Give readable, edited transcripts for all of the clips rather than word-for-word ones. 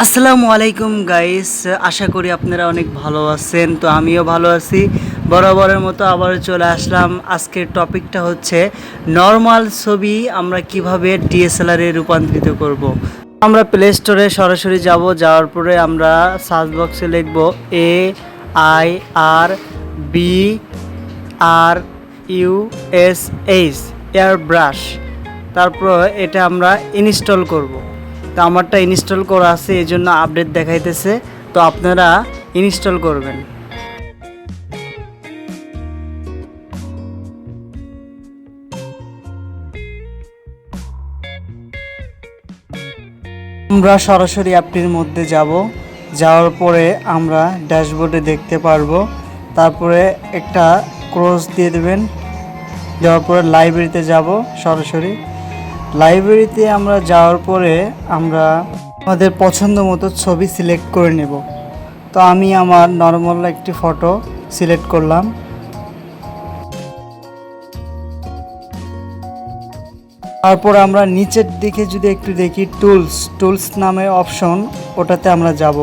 আসসালামু আলাইকুম গাইস, আশা করি আপনারা অনেক ভালো আছেন। তো আমিও ভালো আছি। বরাবরের মতো আবার চলে আসলাম। আজকের টপিকটা হচ্ছে নর্মাল ছবি আমরা কিভাবে ডিএসএলআরে রূপান্তরিত করব। আমরা প্লে স্টোরে সরাসরি যাব, যাওয়ার পরে আমরা সার্চ বক্সে লিখব AIRBRUSH এয়ারব্রাশ। তারপর এটা আমরা ইনস্টল করব। তো আমারটা ইনস্টল করা আছে, এই জন্য আপডেট দেখাইতেছে। তো আপনারা ইনস্টল করবেন। আমরা সরাসরি অ্যাপটির মধ্যে যাব, যাওয়ার পরে আমরা ড্যাশবোর্ডে দেখতে পারবো। তারপরে একটা ক্রস দিয়ে দেবেন, যাওয়ার পরে লাইব্রেরিতে যাব। সরাসরি লাইব্রেরিতে আমরা যাওয়ার পরে আমরা আমাদের পছন্দ মতো ছবি সিলেক্ট করে নেব। তো আমি আমার নর্মাল একটি ফটো সিলেক্ট করলাম। তারপর আমরা নিচের দিকে যদি একটু দেখি, টুলস নামে অপশন, ওটাতে আমরা যাব।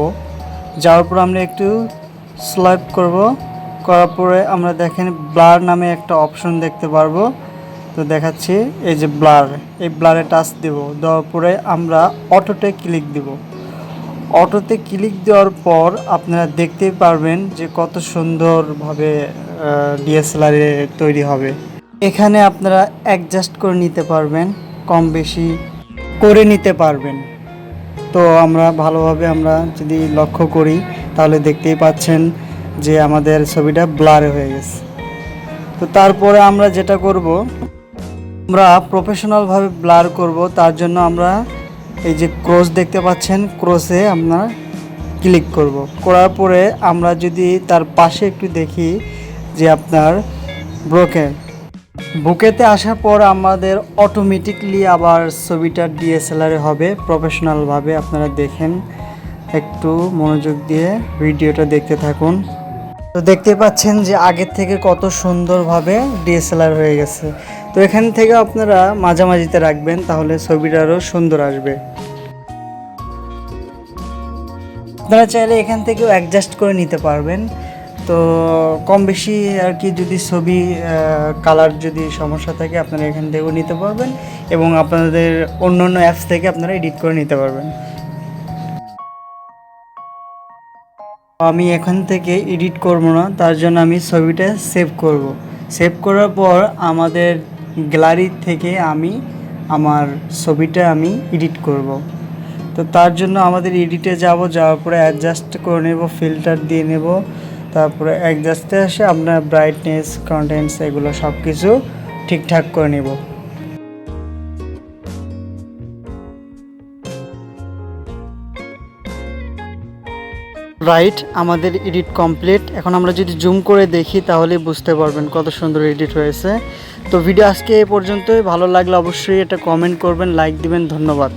যাওয়ার পর আমরা একটু স্লাইপ করব, করার পরে আমরা দেখেন ব্লার নামে একটা অপশন দেখতে পারবো। তো দেখাচ্ছি, এই যে ব্লার, এই ব্লারে টাচ দেব। দেওয়ার পরে আমরা অটোতে ক্লিক দেব। অটোতে ক্লিক দেওয়ার পর আপনারা দেখতেই পারবেন যে কত সুন্দরভাবে ডিএসএলআরে তৈরি হবে। এখানে আপনারা অ্যাডজাস্ট করে নিতে পারবেন, কম বেশি করে নিতে পারবেন। তো আমরা ভালোভাবে আমরা যদি লক্ষ্য করি তাহলে দেখতেই পাচ্ছেন যে আমাদের ছবিটা ব্লার হয়ে গেছে। তো তারপরে আমরা যেটা করব, আমরা প্রফেশনালভাবে ব্লার করব। তার জন্য আমরা এই যে ক্রস দেখতে পাচ্ছেন, ক্রসে আমরা ক্লিক করব। করার পরে আমরা যদি তার পাশে একটু দেখি যে আপনার বুকেতে আসার পর আমাদের অটোমেটিকলি আবার ছবিটা ডিএসএলআরে হবে প্রফেশনালভাবে। আপনারা দেখেন, একটু মনোযোগ দিয়ে ভিডিওটা দেখতে থাকুন। তো দেখতে পাচ্ছেন যে আগের থেকে কত সুন্দরভাবে ডিএসএলআর হয়ে গেছে। তো এখান থেকে আপনারা মাঝামাঝিতে রাখবেন, তাহলে ছবিটা আরও সুন্দর আসবে। আপনারা চাইলে এখান থেকেও অ্যাডজাস্ট করে নিতে পারবেন। তো কম বেশি আর কি, যদি ছবি কালার যদি সমস্যা থাকে আপনারা এখান থেকেও নিতে পারবেন, এবং আপনাদের অন্য অন্য অ্যাপস থেকে আপনারা এডিট করে নিতে পারবেন। আমি এখান থেকে এডিট করব না, তার জন্য আমি ছবিটা সেভ করব। সেভ করার পর আমাদের গ্যালারি থেকে আমি আমার ছবিটা আমি এডিট করব। তো তার জন্য আমাদের এডিটে যাব, যাওয়ার পরে অ্যাডজাস্ট করে নেব, ফিল্টার দিয়ে নেব। তারপরে অ্যাডজাস্টে এসে আপনার ব্রাইটনেস, কন্টেন্টস এগুলো সব কিছু ঠিকঠাক করে নেব। রাইট, আমাদের এডিট কমপ্লিট। এখন আমরা যদি জুম করে দেখি তাহলে বুঝতে পারবেন কত সুন্দর এডিট হয়েছে। তো ভিডিও আজকে এই পর্যন্তই। ভালো লাগলে অবশ্যই এটা কমেন্ট করবেন, লাইক দিবেন। ধন্যবাদ।